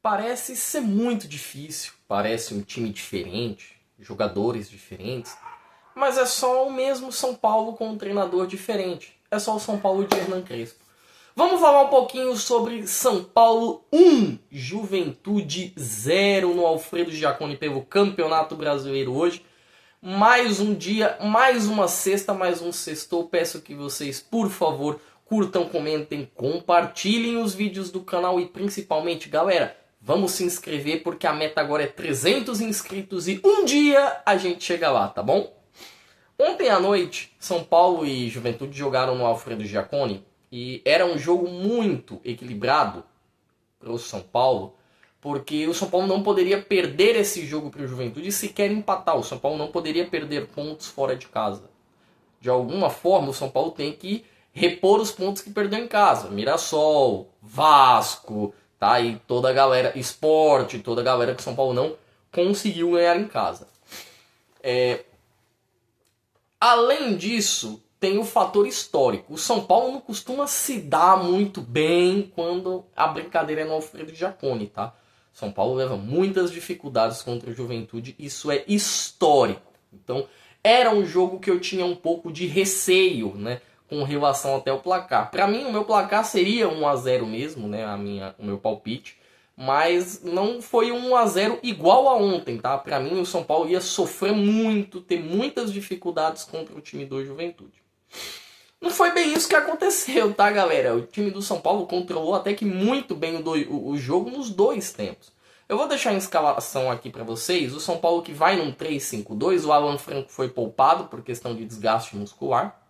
Parece ser muito difícil, parece um time diferente, jogadores diferentes, mas é só o mesmo São Paulo com um treinador diferente. É só o São Paulo de Hernan Crespo. Vamos falar um pouquinho sobre São Paulo 1, Juventude 0 no Alfredo Jaconi pelo Campeonato Brasileiro hoje. Mais um dia, mais uma sexta, mais um sextou. Peço que vocês, por favor, curtam, comentem, compartilhem os vídeos do canal e principalmente, galera, vamos se inscrever porque a meta agora é 300 inscritos e um dia a gente chega lá, tá bom? Ontem à noite, São Paulo e Juventude jogaram no Alfredo Jaconi e era um jogo muito equilibrado para o São Paulo, porque o São Paulo não poderia perder esse jogo para o Juventude e sequer empatar. O São Paulo não poderia perder pontos fora de casa. De alguma forma, o São Paulo tem que repor os pontos que perdeu em casa. Mirassol, Vasco, tá? E toda a galera, Sport, toda a galera que o São Paulo não conseguiu ganhar em casa. Além disso, tem o fator histórico. O São Paulo não costuma se dar muito bem quando a brincadeira é no Alfredo Jaconi, tá? São Paulo leva muitas dificuldades contra a Juventude, isso é histórico. Então, era um jogo que eu tinha um pouco de receio, né, com relação até o placar. Para mim, o meu placar seria 1-0 mesmo, né, o meu palpite. Mas não foi 1-0 igual a ontem, tá? Para mim, o São Paulo ia sofrer muito, ter muitas dificuldades contra o time do Juventude. Não foi bem isso que aconteceu, tá, galera? O time do São Paulo controlou até que muito bem o jogo nos dois tempos. Eu vou deixar a escalação aqui para vocês. O São Paulo que vai num 3-5-2. O Alan Franco foi poupado por questão de desgaste muscular.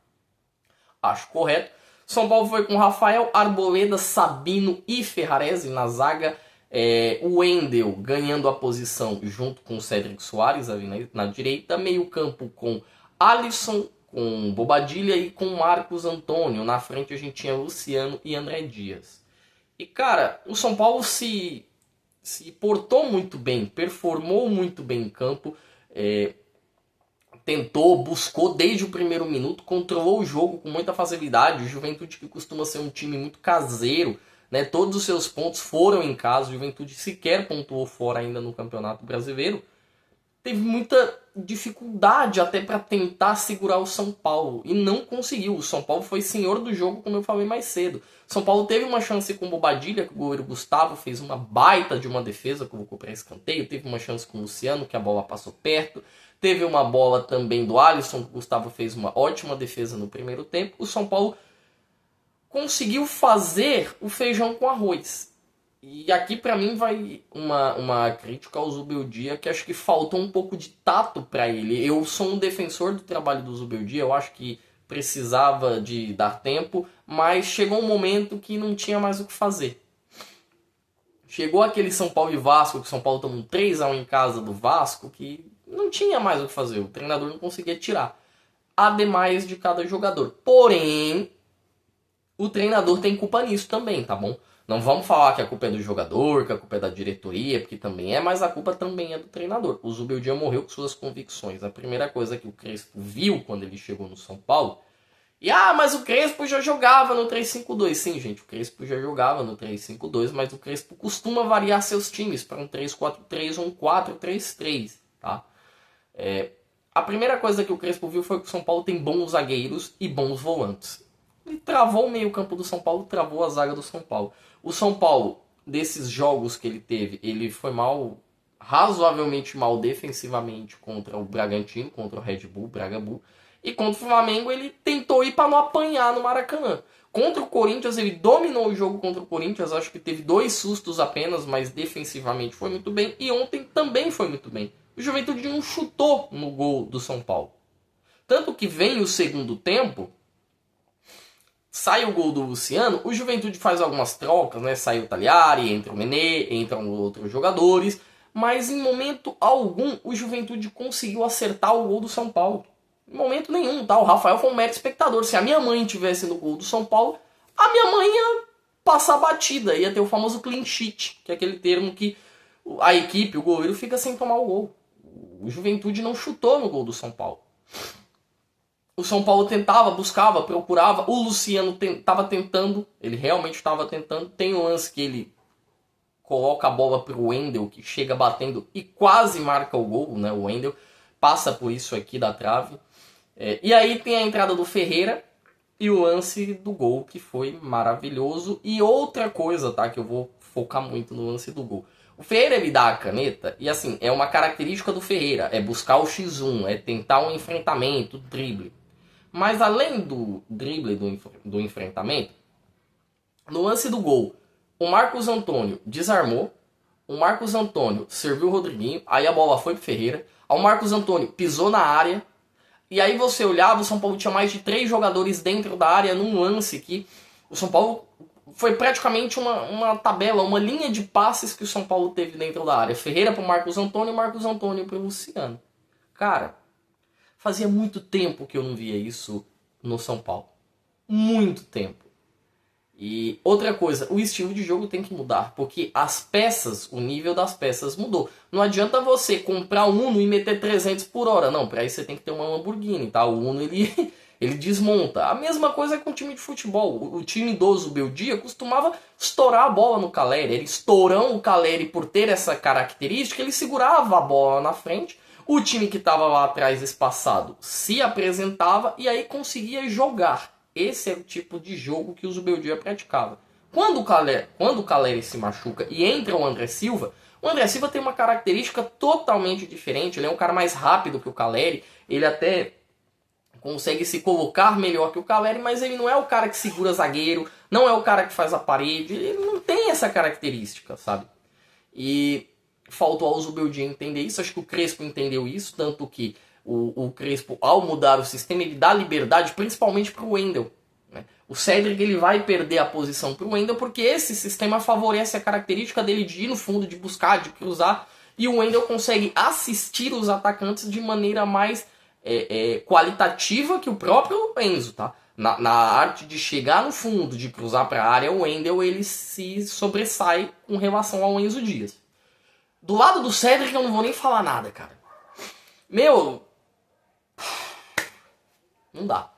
Acho correto. São Paulo foi com Rafael, Arboleda, Sabino e Ferrarese na zaga. O Wendel ganhando a posição junto com o Cédric Soares ali na direita. Meio campo com Alisson, com Bobadilha e com Marcos Antônio. Na frente a gente tinha Luciano e André Dias. E cara, o São Paulo se portou muito bem, performou muito bem em campo. Tentou, buscou desde o primeiro minuto, controlou o jogo com muita facilidade. O Juventude, que costuma ser um time muito caseiro, né? Todos os seus pontos foram em casa. O Juventude sequer pontuou fora ainda no Campeonato Brasileiro. Teve muita dificuldade até para tentar segurar o São Paulo e não conseguiu. O São Paulo foi senhor do jogo, como eu falei mais cedo. São Paulo teve uma chance com o Bobadilha, que o goleiro Gustavo fez uma baita de uma defesa, colocou para escanteio. Teve uma chance com o Luciano, que a bola passou perto. Teve uma bola também do Alisson, que o Gustavo fez uma ótima defesa no primeiro tempo. O São Paulo conseguiu fazer o feijão com arroz. E aqui para mim vai uma crítica ao Zubeldia, que acho que faltou um pouco de tato para ele. Eu sou um defensor do trabalho do Zubeldia, eu acho que precisava de dar tempo, mas chegou um momento que não tinha mais o que fazer. Chegou aquele São Paulo e Vasco, que o São Paulo tomou um 3-1 em casa do Vasco, que não tinha mais o que fazer, o treinador não conseguia tirar. Ademais de cada jogador. Porém, o treinador tem culpa nisso também, tá bom? Não vamos falar que a culpa é do jogador, que a culpa é da diretoria, porque também é, mas a culpa também é do treinador. O Zubeldia morreu com suas convicções. A primeira coisa que o Crespo viu quando ele chegou no São Paulo... mas o Crespo já jogava no 3-5-2. Sim, gente, o Crespo já jogava no 3-5-2, mas o Crespo costuma variar seus times para um 3-4-3 ou um 4-3-3, tá? A primeira coisa que o Crespo viu foi que o São Paulo tem bons zagueiros e bons volantes. Ele travou o meio campo do São Paulo, travou a zaga do São Paulo. O São Paulo, desses jogos que ele teve, ele foi razoavelmente mal defensivamente contra o Bragantino, contra o Red Bull, Braga Bull. E contra o Flamengo ele tentou ir para não apanhar no Maracanã. Contra o Corinthians ele dominou o jogo contra o Corinthians, acho que teve 2 sustos apenas, mas defensivamente foi muito bem. E ontem também foi muito bem. O Juventude não chutou no gol do São Paulo. Tanto que vem o segundo tempo... Sai o gol do Luciano, o Juventude faz algumas trocas, né? Sai o Tagliari, entra o Mené, entram outros jogadores. Mas em momento algum o Juventude conseguiu acertar o gol do São Paulo. Em momento nenhum, tá? O Rafael foi um mero espectador. Se a minha mãe tivesse no gol do São Paulo, a minha mãe ia passar batida. Ia ter o famoso clean sheet, que é aquele termo que a equipe, o goleiro, fica sem tomar o gol. O Juventude não chutou no gol do São Paulo. O São Paulo tentava, buscava, procurava. O Luciano estava tentando. Ele realmente estava tentando. Tem um lance que ele coloca a bola pro Wendel, que chega batendo e quase marca o gol, né? O Wendel passa por isso aqui da trave. E aí tem a entrada do Ferreira e o lance do gol, que foi maravilhoso. E outra coisa, tá? Que eu vou focar muito no lance do gol. O Ferreira, ele dá a caneta, e assim, é uma característica do Ferreira, é buscar o X1, é tentar um enfrentamento, drible. Mas além do drible, do enfrentamento, no lance do gol, o Marcos Antônio desarmou, o Marcos Antônio serviu o Rodriguinho, aí a bola foi pro Ferreira, o Marcos Antônio pisou na área, e aí você olhava, o São Paulo tinha mais de 3 jogadores dentro da área num lance que o São Paulo foi praticamente uma tabela, uma linha de passes que o São Paulo teve dentro da área. Ferreira pro Marcos Antônio e Marcos Antônio pro Luciano. Cara, fazia muito tempo que eu não via isso no São Paulo. Muito tempo. E outra coisa, o estilo de jogo tem que mudar, porque as peças, o nível das peças mudou. Não adianta você comprar um Uno e meter 300 por hora, não, para isso você tem que ter uma Lamborghini, tá? O Uno, ele desmonta. A mesma coisa com o time de futebol. O time do Zubeldia costumava estourar a bola no Caleri. Ele estourando o Caleri por ter essa característica, ele segurava a bola na frente. O time que estava lá atrás espaçado se apresentava e aí conseguia jogar. Esse é o tipo de jogo que o Zubeldia praticava. Quando o Caleri se machuca e entra o André Silva tem uma característica totalmente diferente. Ele é um cara mais rápido que o Caleri. Ele até consegue se colocar melhor que o Caleri, mas ele não é o cara que segura zagueiro, não é o cara que faz a parede. Ele não tem essa característica, sabe? E faltou ao Zubeldia entender isso. Acho que o Crespo entendeu isso, tanto que o Crespo, ao mudar o sistema, ele dá liberdade principalmente para o Wendel. Né? O Cedric ele vai perder a posição para o Wendel porque esse sistema favorece a característica dele de ir no fundo, de buscar, de cruzar. E o Wendel consegue assistir os atacantes de maneira mais qualitativa que o próprio Enzo. Tá? Na arte de chegar no fundo, de cruzar para a área, o Wendel ele se sobressai com relação ao Enzo Dias. Do lado do Cedric eu não vou nem falar nada, cara. Meu... não dá.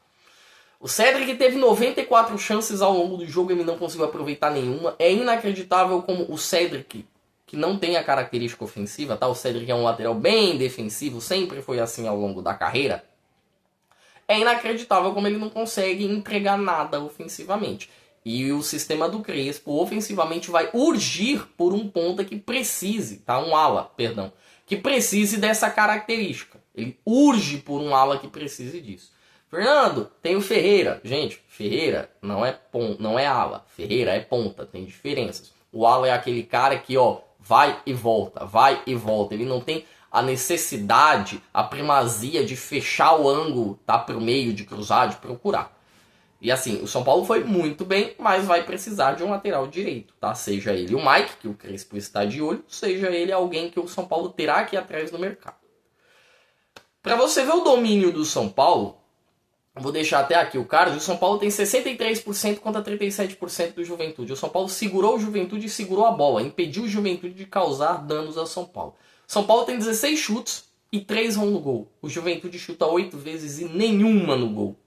O Cedric teve 94 chances ao longo do jogo e ele não conseguiu aproveitar nenhuma. É inacreditável como o Cedric, que não tem a característica ofensiva, tá? O Cedric é um lateral bem defensivo, sempre foi assim ao longo da carreira. É inacreditável como ele não consegue entregar nada ofensivamente. E o sistema do Crespo ofensivamente vai urgir por um ponta que precise, tá? Um ala, perdão, que precise dessa característica. Ele urge por um ala que precise disso. Fernando, tem o Ferreira. Gente, Ferreira não é ala. Ferreira é ponta, tem diferenças. O ala é aquele cara que, vai e volta, vai e volta. Ele não tem a necessidade, a primazia de fechar o ângulo, tá pro meio, de cruzar, de procurar. E assim, o São Paulo foi muito bem, mas vai precisar de um lateral direito, tá? Seja ele o Mike, que o Crespo está de olho, seja ele alguém que o São Paulo terá que ir atrás no mercado. Para você ver o domínio do São Paulo, vou deixar até aqui o card. O São Paulo tem 63% contra 37% do Juventude. O São Paulo segurou o Juventude e segurou a bola. Impediu o Juventude de causar danos ao São Paulo. São Paulo tem 16 chutes e 3 vão no gol. O Juventude chuta 8 vezes e nenhuma no gol.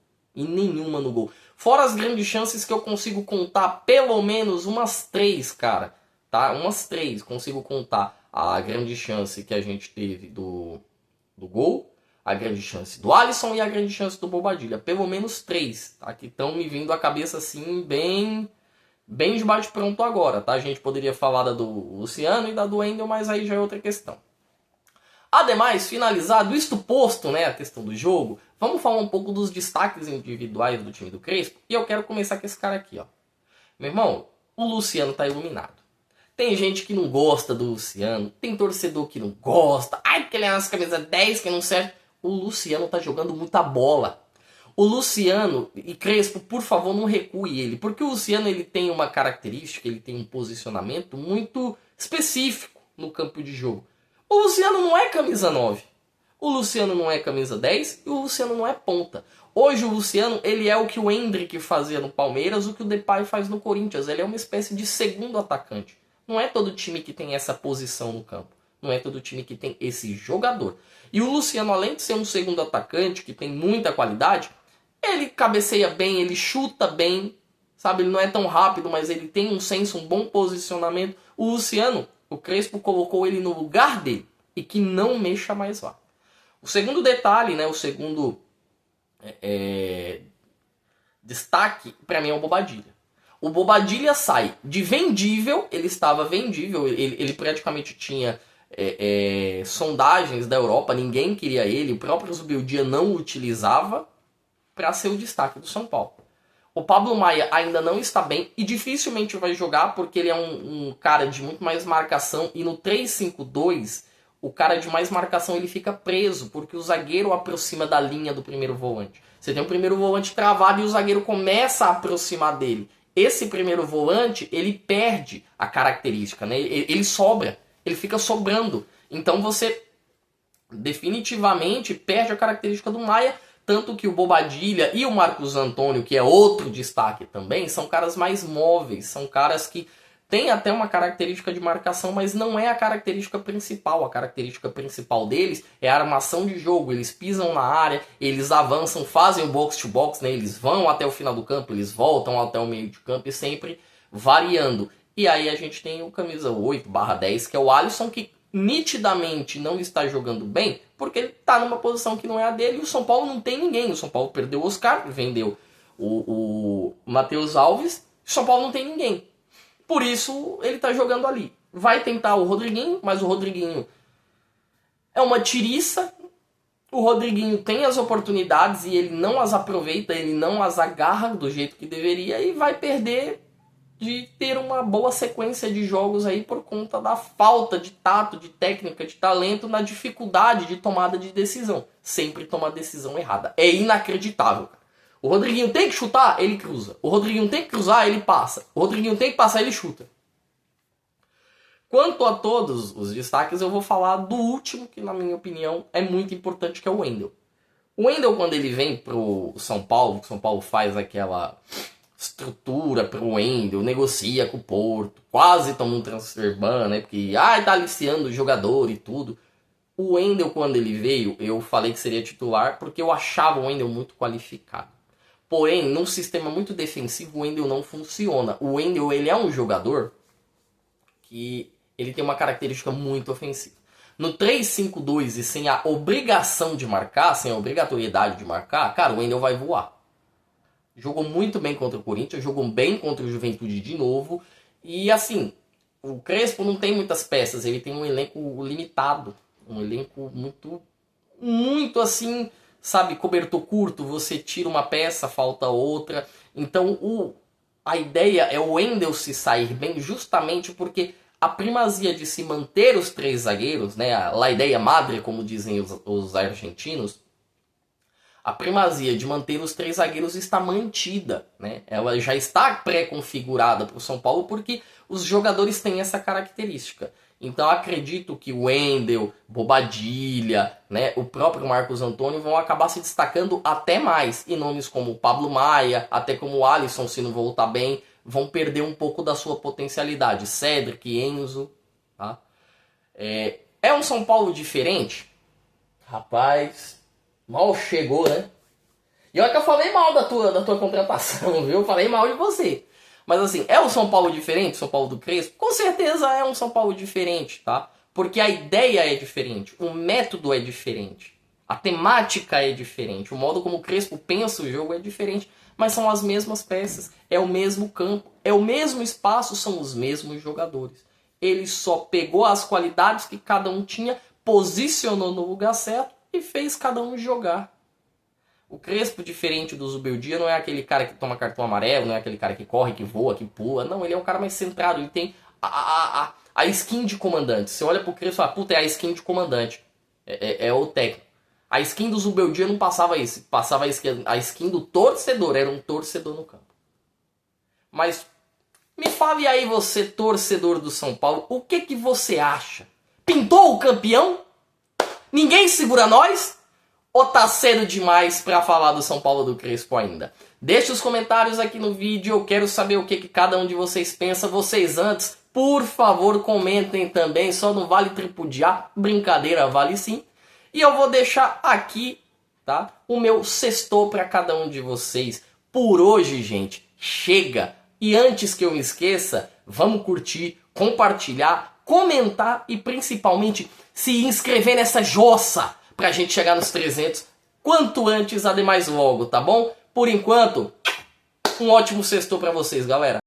Fora as grandes chances que eu consigo contar pelo menos umas 3, cara. Tá? Umas 3. Consigo contar a grande chance que a gente teve do gol, a grande chance do Alisson e a grande chance do Bobadilha. Pelo menos 3, tá? Que estão me vindo à cabeça assim, bem de bate-pronto agora, tá? A gente poderia falar da do Luciano e da do Wendel, mas aí já é outra questão. Ademais, finalizado isto posto, né, a questão do jogo, vamos falar um pouco dos destaques individuais do time do Crespo. E eu quero começar com esse cara aqui, ó. Meu irmão, o Luciano tá iluminado. Tem gente que não gosta do Luciano, tem torcedor que não gosta. Ai, porque ele é nossa camisa 10, que não serve. O Luciano tá jogando muita bola. O Luciano e Crespo, por favor, não recue ele. Porque o Luciano ele tem uma característica, ele tem um posicionamento muito específico no campo de jogo. O Luciano não é camisa 9. O Luciano não é camisa 10 e o Luciano não é ponta. Hoje o Luciano ele é o que o Endrick fazia no Palmeiras, o que o Depay faz no Corinthians. Ele é uma espécie de segundo atacante. Não é todo time que tem essa posição no campo. Não é todo time que tem esse jogador. E o Luciano, além de ser um segundo atacante que tem muita qualidade, ele cabeceia bem, ele chuta bem. sabe? Ele não é tão rápido, mas ele tem um senso, um bom posicionamento. O Luciano, o Crespo colocou ele no lugar dele e que não mexa mais lá. O segundo detalhe, né, o segundo destaque, para mim é o Bobadilla. O Bobadilla sai de vendível, ele estava vendível, ele praticamente tinha sondagens da Europa, ninguém queria ele, o próprio Zubeldia não o utilizava para ser o destaque do São Paulo. O Pablo Maia ainda não está bem e dificilmente vai jogar porque ele é um cara de muito mais marcação e no 3-5-2 o cara de mais marcação ele fica preso porque o zagueiro aproxima da linha do primeiro volante. Você tem o primeiro volante travado e o zagueiro começa a aproximar dele. Esse primeiro volante ele perde a característica, né? Ele sobra, ele fica sobrando. Então você definitivamente perde a característica do Maia. Tanto que o Bobadilla e o Marcos Antônio, que é outro destaque também, são caras mais móveis, são caras que têm até uma característica de marcação, mas não é a característica principal. A característica principal deles é a armação de jogo. Eles pisam na área, eles avançam, fazem o box-to-box, né? Eles vão até o final do campo, eles voltam até o meio de campo e sempre variando. E aí a gente tem o camisa 8/10, que é o Alisson, que nitidamente não está jogando bem, porque ele está numa posição que não é a dele, e o São Paulo não tem ninguém. O São Paulo perdeu o Oscar, vendeu o Matheus Alves, o São Paulo não tem ninguém. Por isso ele está jogando ali. Vai tentar o Rodriguinho, mas o Rodriguinho é uma tiriça. O Rodriguinho tem as oportunidades e ele não as aproveita, ele não as agarra do jeito que deveria e vai perder de ter uma boa sequência de jogos aí por conta da falta de tato, de técnica, de talento, na dificuldade de tomada de decisão. Sempre toma a decisão errada. É inacreditável. O Rodriguinho tem que chutar, ele cruza. O Rodriguinho tem que cruzar, ele passa. O Rodriguinho tem que passar, ele chuta. Quanto a todos os destaques, eu vou falar do último, que na minha opinião é muito importante, que é o Wendel. O Wendel, quando ele vem pro São Paulo, o São Paulo faz aquela estrutura pro Wendel, negocia com o Porto, quase toma um transfer ban, né? Porque tá aliciando o jogador e tudo. O Wendel, quando ele veio, eu falei que seria titular porque eu achava o Wendel muito qualificado. Porém, num sistema muito defensivo, o Wendel não funciona. O Wendel, ele é um jogador que ele tem uma característica muito ofensiva. No 3-5-2 e sem a obrigação de marcar, sem a obrigatoriedade de marcar, cara, o Wendel vai voar. Jogou muito bem contra o Corinthians, jogou bem contra o Juventude de novo. E assim, o Crespo não tem muitas peças, ele tem um elenco limitado. Um elenco muito assim, sabe, cobertor curto. Você tira uma peça, falta outra. Então a ideia é o Wendel se sair bem justamente porque a primazia de se manter os três zagueiros, né, a ideia madre, como dizem os argentinos, a primazia de manter os três zagueiros está mantida, né? Ela já está pré-configurada para o São Paulo porque os jogadores têm essa característica. Então acredito que o Wendel, Bobadilla, né, o próprio Marcos Antônio vão acabar se destacando até mais. E nomes como o Pablo Maia, até como o Alisson, se não voltar bem, vão perder um pouco da sua potencialidade. Cedric, Enzo, tá? É um São Paulo diferente? Rapaz, mal chegou, né? E olha que eu falei mal da tua contratação, viu? Eu falei mal de você. Mas assim, é o São Paulo diferente? São Paulo do Crespo? Com certeza é um São Paulo diferente, tá? Porque a ideia é diferente, o método é diferente, a temática é diferente, o modo como o Crespo pensa o jogo é diferente, mas são as mesmas peças, é o mesmo campo, é o mesmo espaço, são os mesmos jogadores. Ele só pegou as qualidades que cada um tinha, posicionou no lugar certo e fez cada um jogar. O Crespo, diferente do Zubeldia, não é aquele cara que toma cartão amarelo, não é aquele cara que corre, que voa, que pula. Não, ele é um cara mais centrado, ele tem a skin de comandante. Você olha pro Crespo e fala, puta, é a skin de comandante. É o técnico. A skin do Zubeldia não passava isso. Passava a skin do torcedor, era um torcedor no campo. Mas me fale aí você, torcedor do São Paulo, o que você acha? Pintou o campeão? Ninguém segura nós? Ou tá cedo demais pra falar do São Paulo do Crespo ainda? Deixe os comentários aqui no vídeo, eu quero saber o que cada um de vocês pensa. Vocês antes, por favor, comentem também, só não vale tripudiar, brincadeira, vale sim. E eu vou deixar aqui, tá, o meu sextou pra cada um de vocês. Por hoje, gente, chega. E antes que eu me esqueça, vamos curtir, compartilhar, comentar e principalmente se inscrever nessa jossa pra gente chegar nos 300 quanto antes, ademais logo, tá bom? Por enquanto, um ótimo sextou pra vocês, galera.